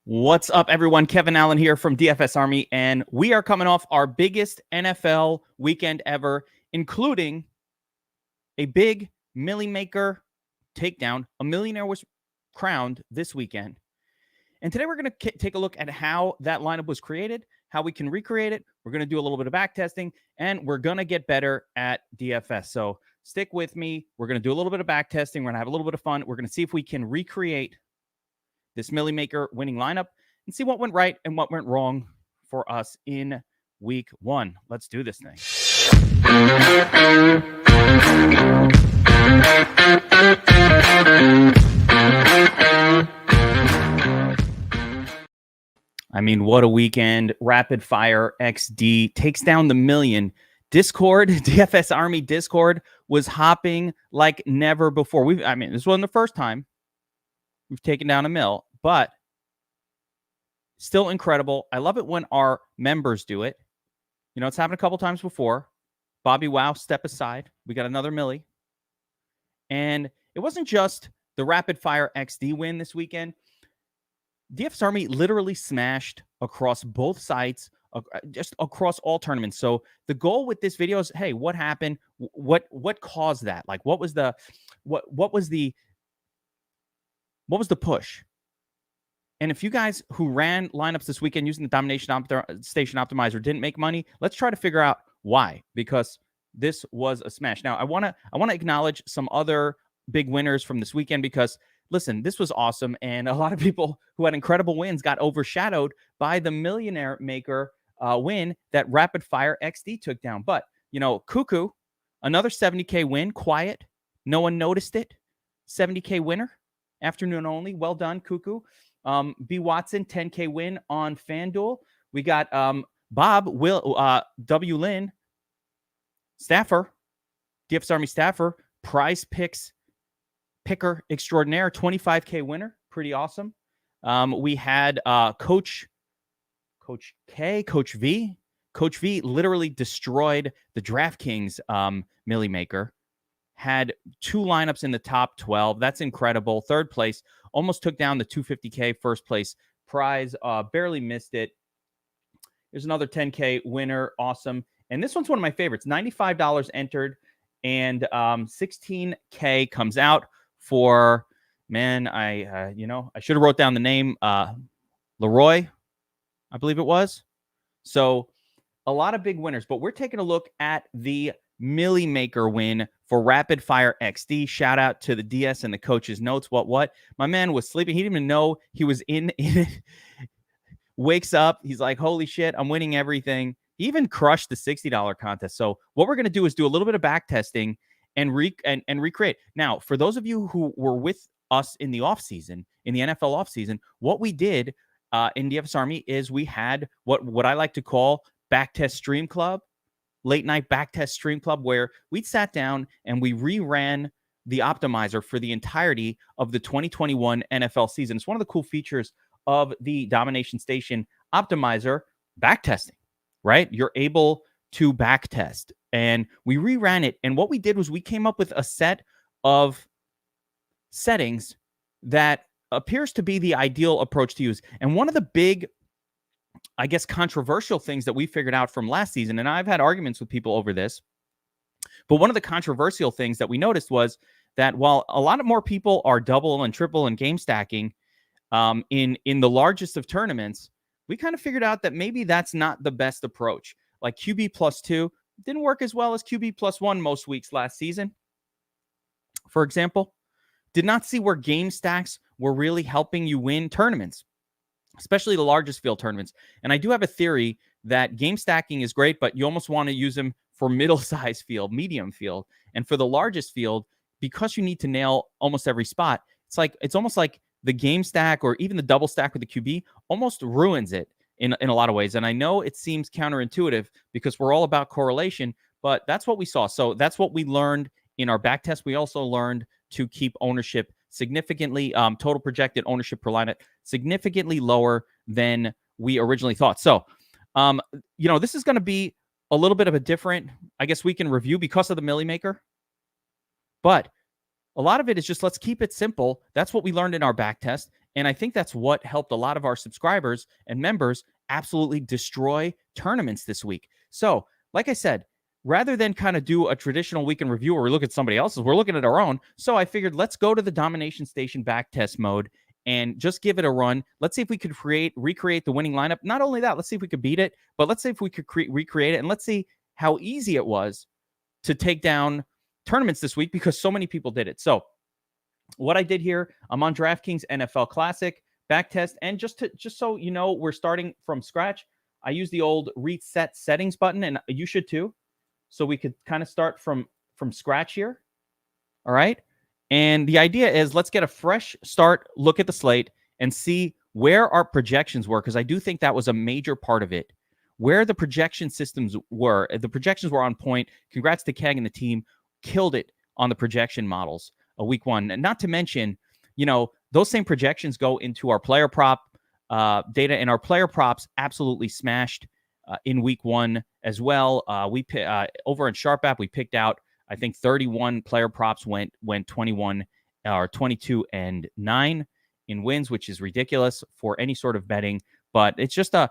What's up, everyone? Kevin Allen here from DFS Army, and we are coming off our biggest NFL weekend ever, including a big millie maker takedown. A millionaire was crowned this weekend. And today we're going to take a look at how that lineup was created, how we can recreate it. We're going to do a little bit of back testing, and we're going to get better at DFS. So stick with me. We're going to do a little bit of back testing. We're going to have a little bit of fun. We're going to see if we can recreate this millie maker winning lineup and see what went right and what went wrong for us in week one. Let's do this thing. I mean, what a weekend. Rapid Fire XD takes down the million. Discord, DFS Army Discord was hopping like never before. This wasn't the first time we've taken down a mill, but still incredible. I love it when our members do it. You know, it's happened a couple times before. Bobby Wow, step aside. We got another millie. And it wasn't just the Rapid Fire XD win this weekend. DFS Army literally smashed across both sites, just across all tournaments. So the goal with this video is, hey, what happened? What caused that? Like, what was the push? And if you guys who ran lineups this weekend using the Domination Station Optimizer didn't make money, let's try to figure out why, because this was a smash. Now, I want to acknowledge some other big winners from this weekend because, listen, this was awesome. And a lot of people who had incredible wins got overshadowed by the Millionaire maker win that Rapid Fire XD took down. But, you know, Cuckoo, another 70K win, quiet. No one noticed it. 70K winner. Afternoon only. Well done, Cuckoo. B. Watson, 10K win on FanDuel. We got Bob W. Lynn, staffer, DFS Army staffer, prize picks picker extraordinaire, 25K winner. Pretty awesome. We had Coach V. Coach V literally destroyed the Draftkings millie maker. Had two lineups in the top 12. That's incredible. Third place, almost took down the 250K first place prize. Barely missed it. There's another 10K winner. Awesome. And this one's one of my favorites. $95 entered, and 16K comes out for, man, I should have wrote down the name. Leroy, I believe it was. So a lot of big winners, but we're taking a look at the millie maker win for Rapid Fire XD. Shout out to the DS and the coach's notes. What? My man was sleeping. He didn't even know he was in it. Wakes up. He's like, holy shit, I'm winning everything. He even crushed the $60 contest. So what we're going to do is do a little bit of back testing and recreate. Now, for those of you who were with us in the offseason, in the NFL offseason, what we did in DFS Army is we had what I like to call Backtest Stream Club, late night backtest stream club, where we sat down and we reran the optimizer for the entirety of the 2021 NFL season. It's one of the cool features of the Domination Station optimizer backtesting, right? You're able to backtest, and we reran it. And what we did was we came up with a set of settings that appears to be the ideal approach to use. And one of the big, I guess, controversial things that we figured out from last season, and I've had arguments with people over this, but one of the controversial things that we noticed was that while a lot of more people are double and triple and game stacking in the largest of tournaments, we kind of figured out that maybe that's not the best approach. Like QB +2 didn't work as well as QB +1 most weeks last season. For example, did not see where game stacks were really helping you win tournaments, especially the largest field tournaments. And I do have a theory that game stacking is great, but you almost want to use them for middle-sized field, medium field. And for the largest field, because you need to nail almost every spot, it's almost like the game stack or even the double stack with the QB almost ruins it in a lot of ways. And I know it seems counterintuitive because we're all about correlation, but that's what we saw. So that's what we learned in our back test. We also learned to keep ownership significantly, total projected ownership per lineup significantly lower than we originally thought. So, this is going to be a little bit of a different, I guess we can review because of the millie maker, but a lot of it is just, let's keep it simple. That's what we learned in our back test. And I think that's what helped a lot of our subscribers and members absolutely destroy tournaments this week. So, like I said, rather than kind of do a traditional weekend review where we look at somebody else's, we're looking at our own. So I figured let's go to the Domination Station backtest mode and just give it a run. Let's see if we could recreate the winning lineup. Not only that, let's see if we could beat it, but let's see if we could recreate it, and let's see how easy it was to take down tournaments this week because so many people did it. So what I did here, I'm on DraftKings NFL Classic backtest, and just so you know, we're starting from scratch. I use the old reset settings button, and you should too. So we could kind of start from scratch here. All right. And the idea is let's get a fresh start, look at the slate, and see where our projections were, because I do think that was a major part of it. Where the projection systems were. The projections were on point. Congrats to Keg and the team. Killed it on the projection models week one. And not to mention, those same projections go into our player prop data, and our player props absolutely smashed in week one as well. We over in Sharp App, we picked out, I think 31 player props went 21 or 22 and 9 in wins, which is ridiculous for any sort of betting. But it's just a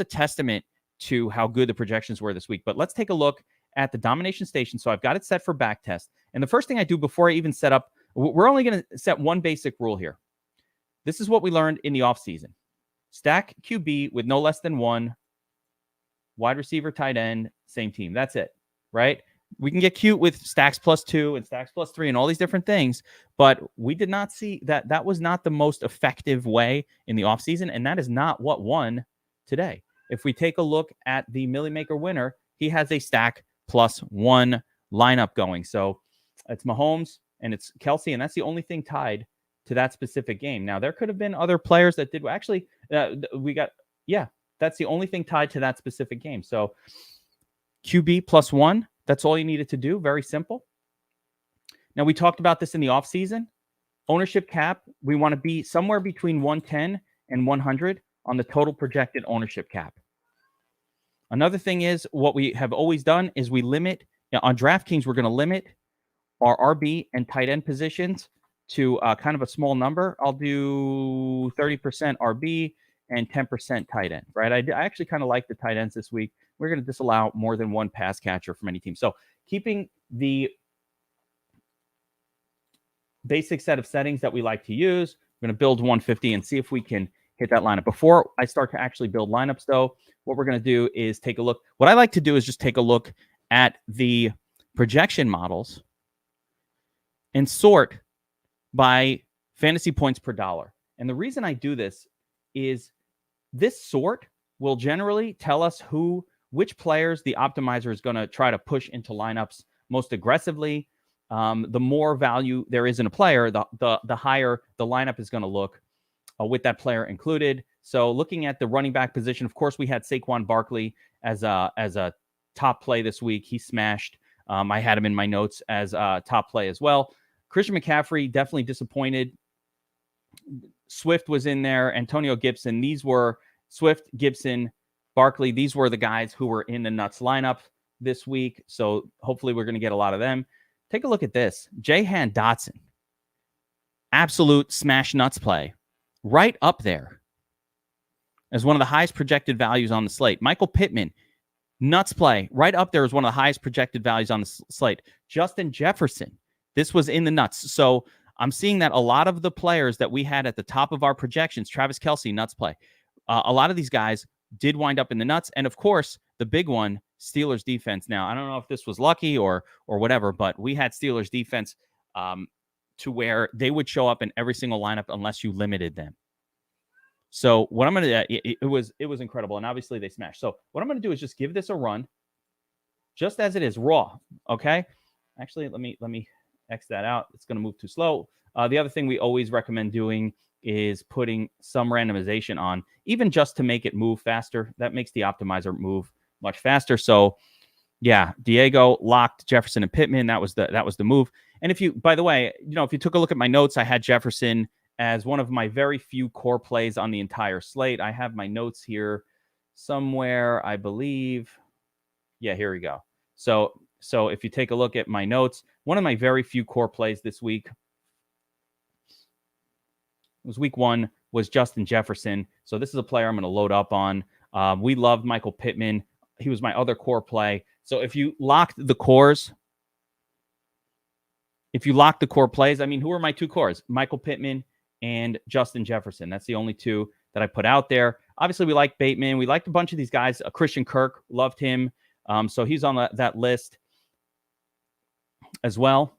testament to how good the projections were this week. But let's take a look at the Domination Station. So I've got it set for backtest. And the first thing I do before I even set up, we're only going to set one basic rule here. This is what we learned in the offseason. Stack QB with no less than one wide receiver, tight end, same team. That's it, right? We can get cute with stacks +2 and stacks +3 and all these different things, but we did not see that. That was not the most effective way in the offseason, and that is not what won today. If we take a look at the Millie Maker winner, he has a stack +1 lineup going. So it's Mahomes and it's Kelsey, and that's the only thing tied to that specific game. Now, there could have been other players that did. Actually, that's the only thing tied to that specific game. So QB +1, that's all you needed to do. Very simple. Now, we talked about this in the offseason. Ownership cap, we want to be somewhere between 110 and 100 on the total projected ownership cap. Another thing is what we have always done is we limit, on DraftKings, we're going to limit our RB and tight end positions to kind of a small number. I'll do 30% RB and 10% tight end, right? I actually kind of like the tight ends this week. We're going to disallow more than one pass catcher from any team. So keeping the basic set of settings that we like to use, we're going to build 150 and see if we can hit that lineup. Before I start to actually build lineups, though, what we're going to do is take a look. What I like to do is just take a look at the projection models and sort by fantasy points per dollar. And the reason I do this is this sort will generally tell us which players the optimizer is going to try to push into lineups most aggressively. The more value there is in a player, the higher the lineup is going to look with that player included. So looking at the running back position, of course, we had Saquon Barkley as a top play this week. He smashed. I had him in my notes as a top play as well. Christian McCaffrey, definitely disappointed. Swift was in there. Antonio Gibson. These were Swift, Gibson, Barkley. These were the guys who were in the nuts lineup this week. So hopefully we're going to get a lot of them. Take a look at this. Jahan Dotson. Absolute smash nuts play. Right up there as one of the highest projected values on the slate. Michael Pittman, nuts play. Right up there as one of the highest projected values on the slate. Justin Jefferson. This was in the nuts. So I'm seeing that a lot of the players that we had at the top of our projections, Travis Kelce, nuts play. A lot of these guys did wind up in the nuts. And of course, the big one, Steelers defense. Now, I don't know if this was lucky or whatever, but we had Steelers defense to where they would show up in every single lineup unless you limited them. So what I'm going to do, it was incredible. And obviously they smashed. So what I'm going to do is just give this a run just as it is raw. Okay. Actually, let me X that out. It's going to move too slow. The other thing we always recommend doing is putting some randomization on, even just to make it move faster. That makes the optimizer move much faster. So yeah, Diego locked Jefferson and Pittman. That was the move. And if you, by the way, if you took a look at my notes, I had Jefferson as one of my very few core plays on the entire slate. I have my notes here somewhere, I believe. Yeah, here we go. So if you take a look at my notes, one of my very few core plays this week was week one was Justin Jefferson. So this is a player I'm going to load up on. We loved Michael Pittman. He was my other core play. So if you locked the cores, plays, I mean, who are my two cores? Michael Pittman and Justin Jefferson. That's the only two that I put out there. Obviously, we like Bateman. We liked a bunch of these guys. Christian Kirk, loved him. So he's on that list as well.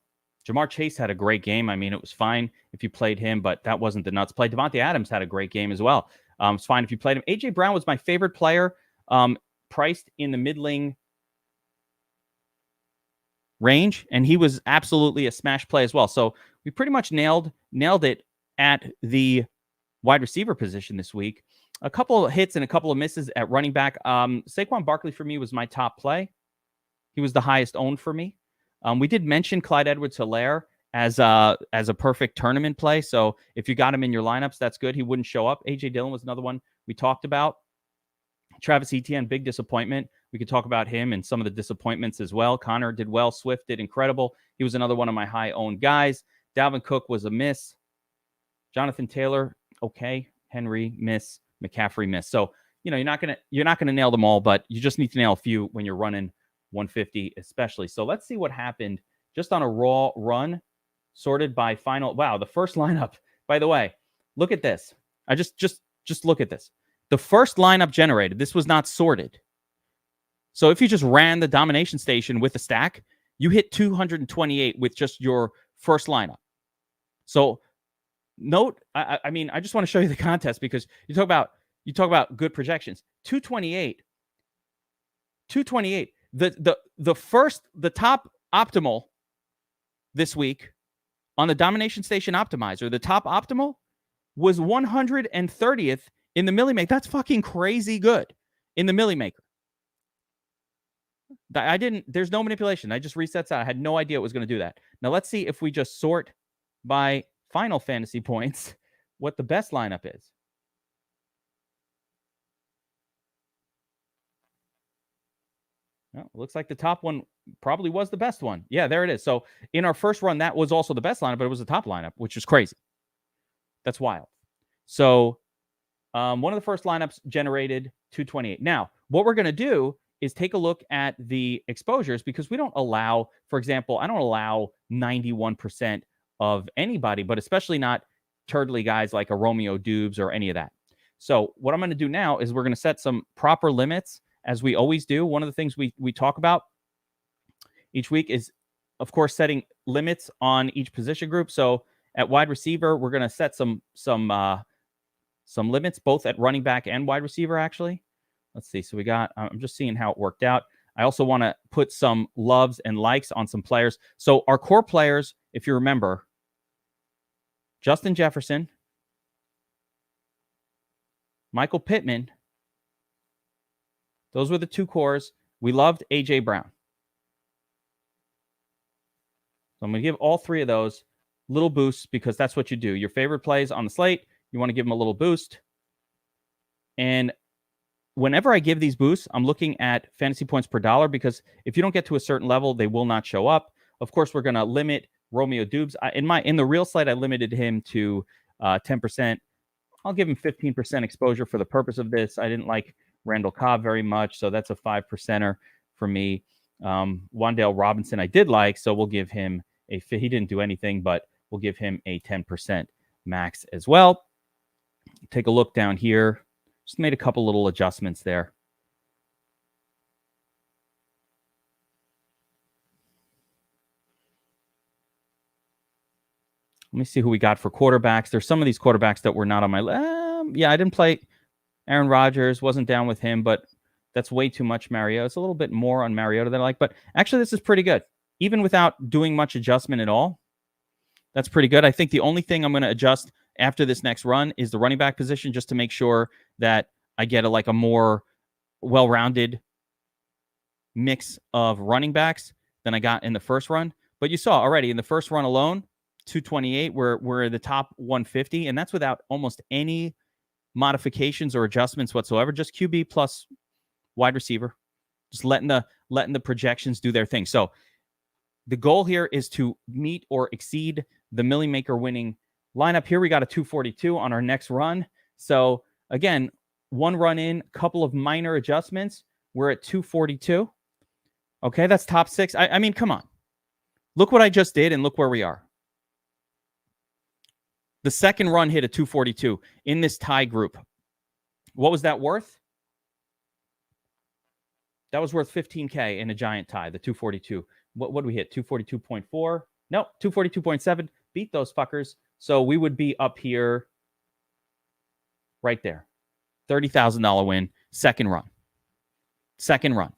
Jamar Chase had a great game. I mean, it was fine if you played him, but that wasn't the nuts play. Devontae Adams had a great game as well. It's fine if you played him. A.J. Brown was my favorite player, priced in the middling range, and he was absolutely a smash play as well. So we pretty much nailed it at the wide receiver position this week. A couple of hits and a couple of misses at running back. Saquon Barkley for me was my top play. He was the highest owned for me. We did mention Clyde Edwards-Helaire as a perfect tournament play. So if you got him in your lineups, that's good. He wouldn't show up. A.J. Dillon was another one we talked about. Travis Etienne, big disappointment. We could talk about him and some of the disappointments as well. Connor did well. Swift did incredible. He was another one of my high-owned guys. Dalvin Cook was a miss. Jonathan Taylor, okay. Henry, miss. McCaffrey, miss. So, you're not gonna nail them all, but you just need to nail a few when you're running 150 especially. So let's see what happened just on a raw run, sorted by final. Wow, the first lineup, by the way, look at this. I just look at this. The first lineup generated, this was not sorted. So if you just ran the domination station with a stack, you hit 228 with just your first lineup. So note, I mean, I just want to show you the contest because you talk about good projections. 228. The top optimal this week on the domination station optimizer, the top optimal was 130th in the millie maker. That's fucking crazy good in the millie maker. There's no manipulation. I just resets out. I had no idea it was going to do that. Now let's see if we just sort by final fantasy points what the best lineup is. Well, it looks like the top one probably was the best one. Yeah, there it is. So in our first run, that was also the best lineup, but it was the top lineup, which is crazy. That's wild. So one of the first lineups generated 228. Now, what we're going to do is take a look at the exposures because we don't allow, for example, I don't allow 91% of anybody, but especially not turtly guys like a Romeo Dubes or any of that. So what I'm going to do now is we're going to set some proper limits as we always do. One of the things we talk about each week is, of course, setting limits on each position group. So at wide receiver, we're going to set some limits both at running back and wide receiver, actually. Let's see. So I'm just seeing how it worked out. I also want to put some loves and likes on some players. So our core players, if you remember, Justin Jefferson, Michael Pittman, those were the two cores. We loved A.J. Brown. So I'm going to give all three of those little boosts because that's what you do. Your favorite plays on the slate, you want to give them a little boost. And whenever I give these boosts, I'm looking at fantasy points per dollar because if you don't get to a certain level, they will not show up. Of course, we're going to limit Romeo Dubes. In the real slate, I limited him to 10%. I'll give him 15% exposure for the purpose of this. I didn't like Randall Cobb very much, so that's a 5%er for me. Wan'Dale Robinson I did like, so we'll give him he didn't do anything, but we'll give him a 10% max as well. Take a look down here. Just made a couple little adjustments there. Let me see who we got for quarterbacks. There's some of these quarterbacks that were not on my list. Yeah, I didn't play Aaron Rodgers. Wasn't down with him, but that's way too much Mariota. It's a little bit more on Mariota than I like. But actually, this is pretty good. Even without doing much adjustment at all, that's pretty good. I think the only thing I'm going to adjust after this next run is the running back position just to make sure that I get a more well-rounded mix of running backs than I got in the first run. But you saw already in the first run alone, 228, we're the top 150, and that's without almost any modifications or adjustments whatsoever. Just QB plus wide receiver, just letting the projections do their thing. So the goal here is to meet or exceed the Millie Maker winning Lineup here, we got a 242 on our next run. So again, one run in, couple of minor adjustments. We're at 242. Okay, that's top 6. I mean, come on. Look what I just did and look where we are. The second run hit a 242 in this tie group. What was that worth? That was worth 15K in a giant tie, the 242. What did we hit? 242.4? Nope, 242.7. Beat those fuckers. So we would be up here right there. $30,000 win, second run. Second run.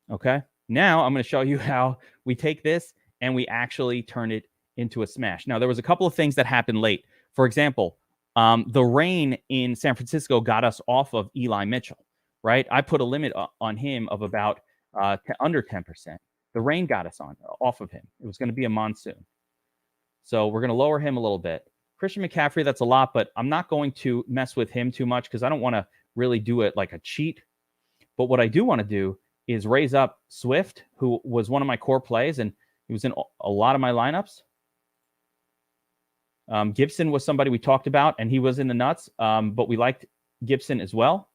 Okay? Now I'm going to show you how we take this and we actually turn it into a smash. Now, there was a couple of things that happened late. For example, the rain in San Francisco got us off of Eli Mitchell, right? I put a limit on him of about under 10%. The rain got us off of him. It was going to be a monsoon. So we're going to lower him a little bit. Christian McCaffrey, that's a lot, but I'm not going to mess with him too much because I don't want to really do it like a cheat. But what I do want to do is raise up Swift, who was one of my core plays, and he was in a lot of my lineups. Gibson was somebody we talked about, and he was in the nuts, but we liked Gibson as well.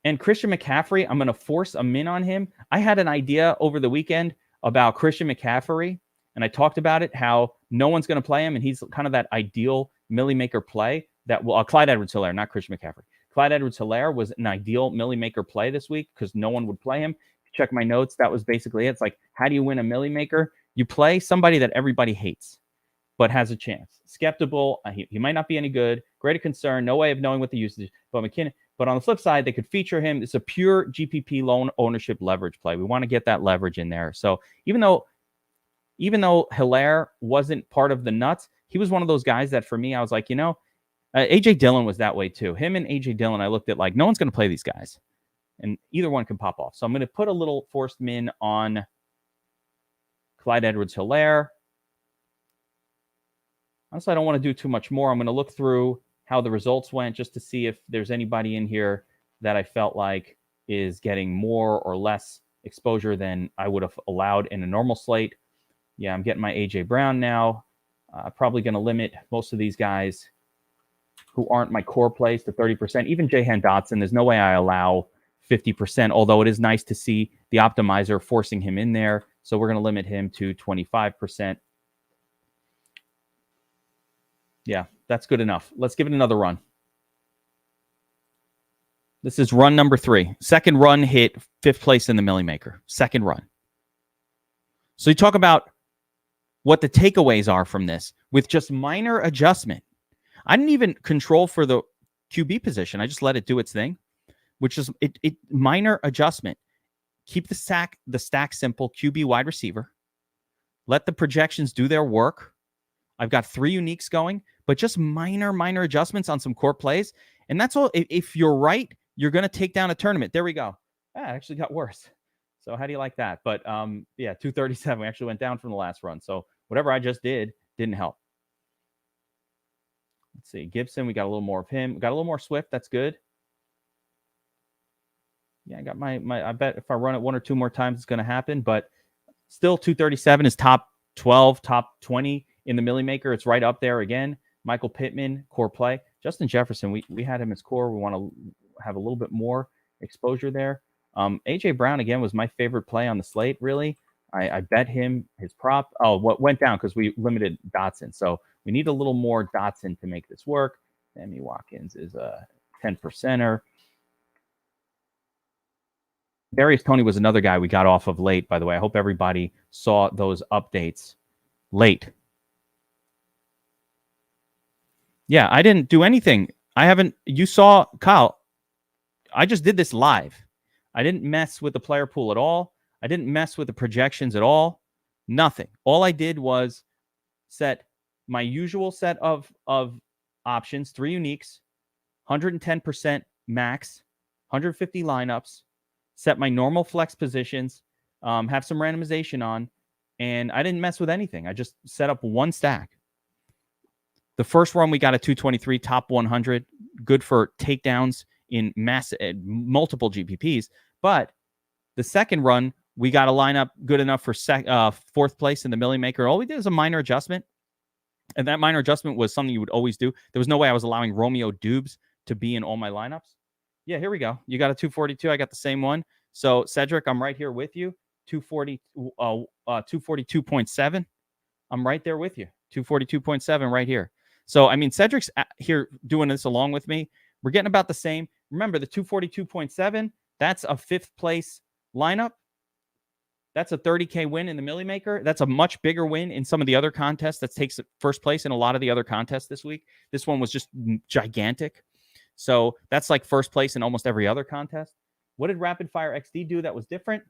And Christian McCaffrey, I'm going to force a min on him. I had an idea over the weekend about Christian McCaffrey, and I talked about it, how no one's going to play him, and he's kind of that ideal millie maker play. That Clyde Edwards-Helaire, not Christian McCaffrey. Clyde Edwards-Helaire was an ideal millie maker play this week because no one would play him. Check my notes. That was basically it. It's like, how do you win a millie maker? You play somebody that everybody hates, but has a chance. Skeptical. He might not be any good. Greater concern. No way of knowing what the usage is. But McKinnon. But on the flip side, they could feature him. It's a pure GPP loan ownership leverage play. We want to get that leverage in there. So even though Hilaire wasn't part of the nuts, he was one of those guys that for me, I was like, AJ Dillon was that way too. Him and AJ Dillon, I looked at like, no one's going to play these guys. And either one can pop off. So I'm going to put a little forced min on Clyde Edwards-Helaire. Honestly, I don't want to do too much more. I'm going to look through how the results went just to see if there's anybody in here that I felt like is getting more or less exposure than I would have allowed in a normal slate. Yeah, I'm getting my A.J. Brown now. Probably going to limit most of these guys who aren't my core plays to 30%. Even Jahan Dotson, there's no way I allow 50%, although it is nice to see the optimizer forcing him in there. So we're going to limit him to 25%. Yeah, that's good enough. Let's give it another run. This is run number 3. Second run hit 5th place in the Millie Maker. Second run. So you talk about what the takeaways are from this with just minor adjustment. I didn't even control for the QB position. I just let it do its thing, which is it minor adjustment. Keep the stack simple, QB wide receiver. Let the projections do their work. I've got 3 uniques going, but just minor adjustments on some core plays. And that's all. If you're right, you're going to take down a tournament. There we go. It actually got worse. So how do you like that? But yeah, 237. We actually went down from the last run. So whatever I just did didn't help. Let's see. Gibson, we got a little more of him. We got a little more Swift. That's good. Yeah, I got my I bet if I run it 1 or 2 more times, it's going to happen. But still, 237 is top 12, top 20 in the Millie Maker. It's right up there again. Michael Pittman, core play. Justin Jefferson, we had him as core. We want to have a little bit more exposure there. A.J. Brown, again, was my favorite play on the slate, really. I bet him his prop. Oh, what went down because we limited Dotson. So we need a little more Dotson to make this work. Sammy Watkins is a 10%er. Darius Toney was another guy we got off of late, by the way. I hope everybody saw those updates late. Yeah, I didn't do anything. You saw, Kyle, I just did this live. I didn't mess with the player pool at all. I didn't mess with the projections at all. Nothing. All I did was set my usual set of options, 3 uniques, 110% max, 150 lineups, set my normal flex positions, have some randomization on, and I didn't mess with anything. I just set up 1 stack. The first run, we got a 223, top 100, good for takedowns in multiple GPPs. But the second run, We got a lineup good enough for fourth place in the Millie Maker. All we did is a minor adjustment. And that minor adjustment was something you would always do. There was no way I was allowing Romeo Dubes to be in all my lineups. Yeah, here we go. You got a 242. I got the same one. So, Cedric, I'm right here with you. 242.7. I'm right there with you. 242.7 right here. So, I mean, Cedric's here doing this along with me. We're getting about the same. Remember, the 242.7, that's a fifth place lineup. That's a 30K win in the Millie Maker. That's a much bigger win in some of the other contests. That takes first place in a lot of the other contests this week. This one was just gigantic. So that's like first place in almost every other contest. What did Rapid Fire XD do that was different?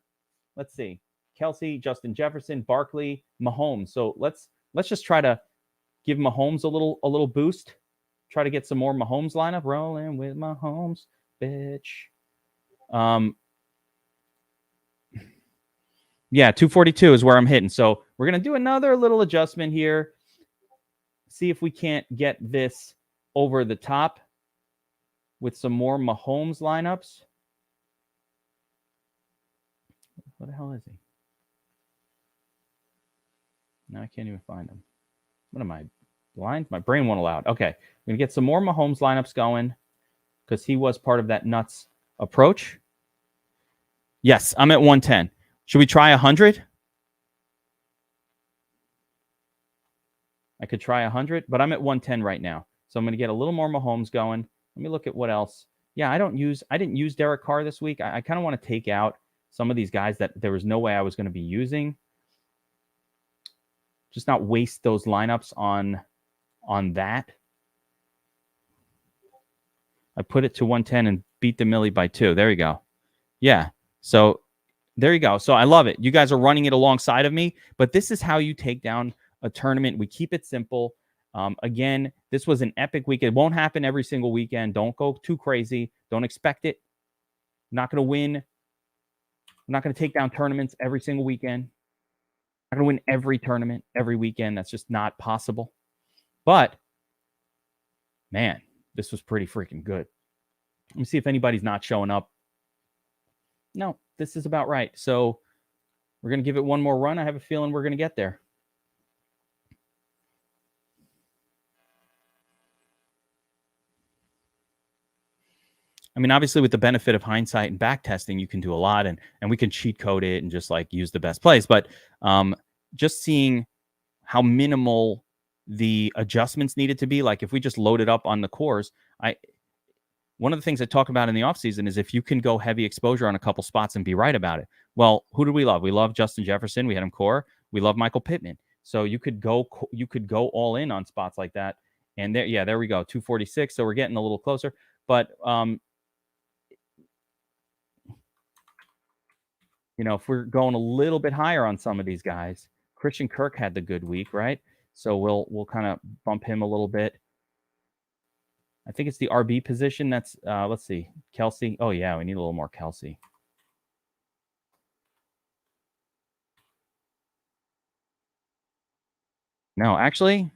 Let's see. Kelsey, Justin Jefferson, Barkley, Mahomes. So let's just try to give Mahomes a little boost. Try to get some more Mahomes lineup. Rolling with Mahomes, bitch. Yeah, 242 is where I'm hitting. So we're going to do another little adjustment here. See if we can't get this over the top with some more Mahomes lineups. What the hell is he? Now I can't even find him. What am I, blind? My brain won't allow it. Okay, we're going to get some more Mahomes lineups going because he was part of that nuts approach. Yes, I'm at 110. Should we try 100? I could try 100, but I'm at 110 right now. So I'm going to get a little more Mahomes going. Let me look at what else. Yeah, I didn't use Derek Carr this week. I kind of want to take out some of these guys that there was no way I was going to be using. Just not waste those lineups on that. I put it to 110 and beat the Millie by 2. There you go. Yeah. So there you go. So I love it. You guys are running it alongside of me, but this is how you take down a tournament. We keep it simple. Again, this was an epic week. It won't happen every single weekend. Don't go too crazy. Don't expect it. I'm not going to win. I'm not going to take down tournaments every single weekend. I'm not going to win every tournament every weekend. That's just not possible. But, man, this was pretty freaking good. Let me see if anybody's not showing up. No, this is about right. So we're going to give it one more run. I have a feeling we're going to get there. I mean, obviously, with the benefit of hindsight and backtesting, you can do a lot, and we can cheat code it and just like use the best plays. But just seeing how minimal the adjustments needed to be, like if we just load it up on the cores, one of the things I talk about in the offseason is if you can go heavy exposure on a couple spots and be right about it. Well, who do we love? We love Justin Jefferson. We had him core. We love Michael Pittman. So you could go all in on spots like that. And there we go, 246. So we're getting a little closer. But if we're going a little bit higher on some of these guys, Christian Kirk had the good week, right? So we'll kind of bump him a little bit. I think it's the RB position. That's let's see, Kelsey. Oh yeah, we need a little more Kelsey. No, actually,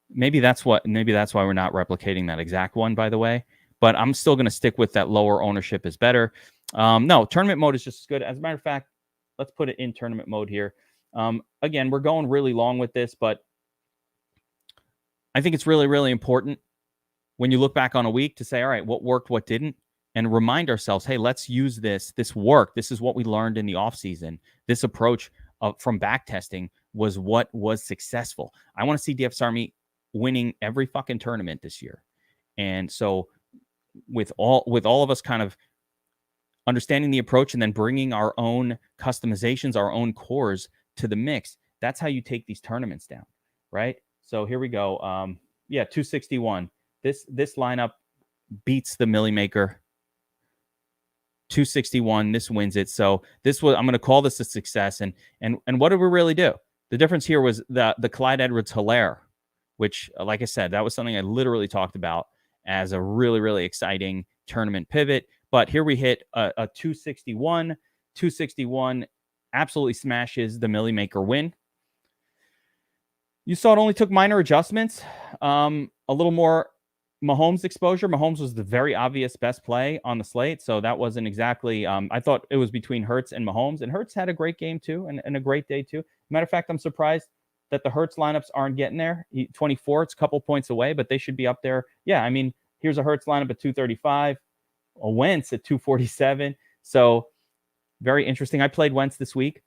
maybe that's why we're not replicating that exact one, by the way. But I'm still going to stick with that lower ownership is better. No, tournament mode is just as good. As a matter of fact, let's put it in tournament mode here. Again, we're going really long with this, but I think it's really, really important when you look back on a week to say, all right, what worked, what didn't, and remind ourselves, hey, let's use this. This worked. This is what we learned in the offseason. This approach from backtesting was what was successful. I want to see DFS Army winning every fucking tournament this year. And so with all of us kind of understanding the approach and then bringing our own customizations, our own cores to the mix, that's how you take these tournaments down, right? So here we go. 261. This lineup beats the Millie Maker. 261. This wins it. So I'm going to call this a success. And what did we really do? The difference here was the Clyde Edwards-Helaire, which, like I said, that was something I literally talked about as a really, really exciting tournament pivot. But here we hit a 261. 261 absolutely smashes the Millie Maker win. You saw it only took minor adjustments. A little more Mahomes exposure. Mahomes was the very obvious best play on the slate. So that wasn't exactly, I thought it was between Hurts and Mahomes. And Hurts had a great game too, and a great day too. Matter of fact, I'm surprised that the Hurts lineups aren't getting there. 24, it's a couple points away, but they should be up there. Yeah, I mean, here's a Hurts lineup at 235, a Wentz at 247. So very interesting. I played Wentz this week.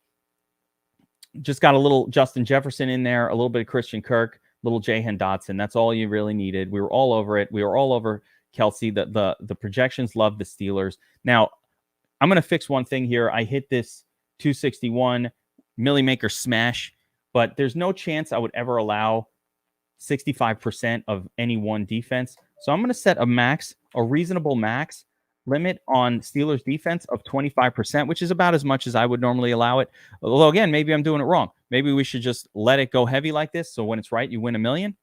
Just got a little Justin Jefferson in there, a little bit of Christian Kirk, little Jahan Dotson. That's all you really needed. We were all over it. We were all over Kelsey. The projections love the Steelers. Now, I'm going to fix one thing here. I hit this 261 Millie Maker smash, but there's no chance I would ever allow 65% of any one defense. So I'm going to set a max, a reasonable max limit on Steelers defense of 25%, which is about as much as I would normally allow it. Although, again, maybe I'm doing it wrong. Maybe we should just let it go heavy like this. So when it's right, you win $1 million.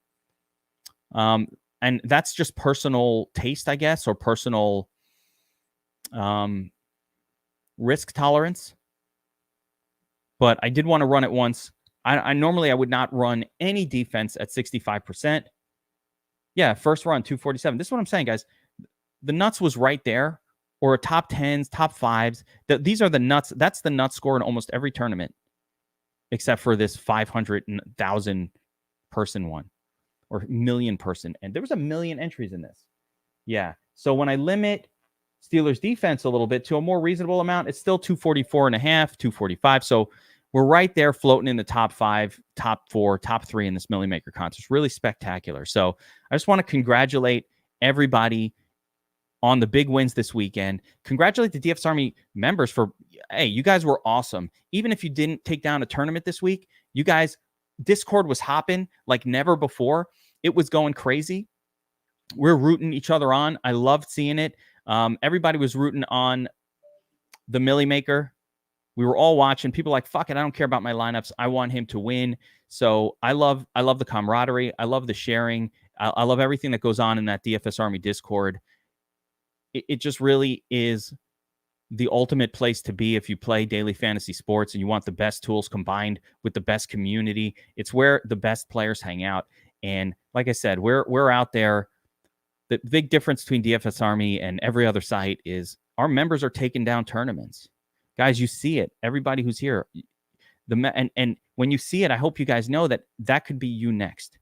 And that's just personal taste, I guess, or personal risk tolerance. But I did want to run it once. I normally would not run any defense at 65%. Yeah, first run, 247. This is what I'm saying, guys. The nuts was right there, or a top 10s, top 5s. These are the nuts. That's the nut score in almost every tournament, except for this 500,000 person one, or million person. And there was 1 million entries in this. Yeah. So when I limit Steelers defense a little bit to a more reasonable amount, it's still 244.5, 245. So we're right there floating in the top 5, top 4, top 3 in this Millie Maker contest. Really spectacular. So I just want to congratulate everybody on the big wins this weekend. Congratulate the DFS Army members for, hey, you guys were awesome. Even if you didn't take down a tournament this week, you guys, Discord was hopping like never before. It was going crazy. We're rooting each other on. I loved seeing it. Everybody was rooting on the Millie Maker. We were all watching. People like, fuck it, I don't care about my lineups. I want him to win. So I love the camaraderie. I love the sharing. I love everything that goes on in that DFS Army Discord. It just really is the ultimate place to be if you play daily fantasy sports and you want the best tools combined with the best community. It's where the best players hang out. And like I said, we're out there. The big difference between DFS Army and every other site is our members are taking down tournaments. Guys, you see it. Everybody who's here. And when you see it, I hope you guys know that could be you next.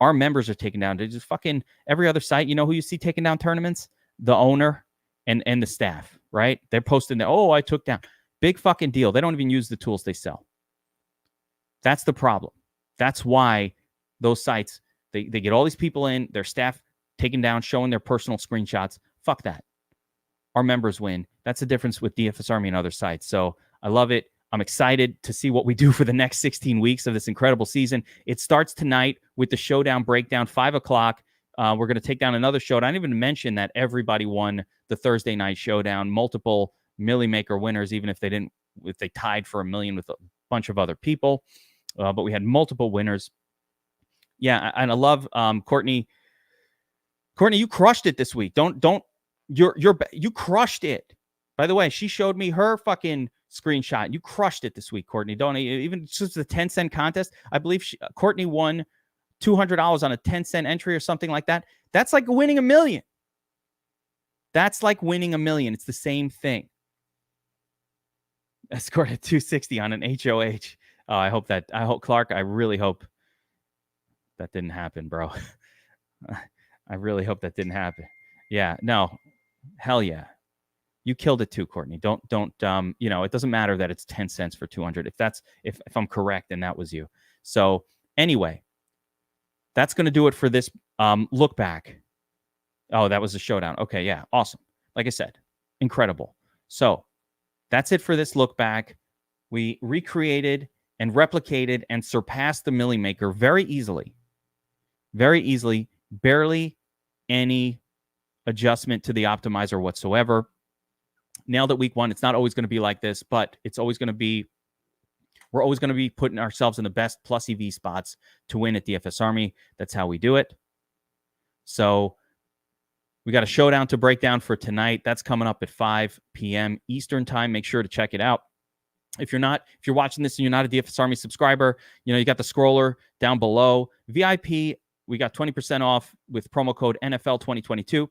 Our members are taking down. Just fucking every other site. You know who you see taking down tournaments? The owner and the staff, right? They're posting that, oh, I took down. Big fucking deal. They don't even use the tools they sell. That's the problem. That's why those sites, they get all these people in, their staff taken down, showing their personal screenshots. Fuck that. Our members win. That's the difference with DFS Army and other sites. So I love it. I'm excited to see what we do for the next 16 weeks of this incredible season. It starts tonight with the Showdown Breakdown, 5 o'clock. We're going to take down another showdown. I didn't even mention that everybody won the Thursday night showdown. Multiple Millie Maker winners, even if they tied for $1 million with a bunch of other people. But we had multiple winners. Yeah, and I love Courtney. Courtney, you crushed it this week. You crushed it. By the way, she showed me her fucking screenshot. You crushed it this week, Courtney. Don't even just the 10-cent contest. I believe Courtney won $200 on a 10-cent entry or something like that. That's like winning $1 million. That's like winning $1 million. It's the same thing. I scored a 260 on an HOH. Oh, I hope Clark, I really hope that didn't happen, bro. I really hope that didn't happen. Yeah, no. Hell yeah. You killed it too, Courtney. Don't it doesn't matter that it's 10 cents for 200. If I'm correct, then that was you. So anyway, that's going to do it for this look back. Oh, that was a showdown. Okay, yeah, awesome. Like I said, incredible. So that's it for this look back. We recreated and replicated and surpassed the Millie Maker very easily. Very easily. Barely any adjustment to the optimizer whatsoever. Nailed it week 1. It's not always going to be like this, but it's always going to be. We're always going to be putting ourselves in the best plus EV spots to win at DFS Army. That's how we do it. So we got a showdown to break down for tonight. That's coming up at 5 p.m. Eastern time. Make sure to check it out. If you're watching this and you're not a DFS Army subscriber, you got the scroller down below. VIP we got 20% off with promo code NFL 2022.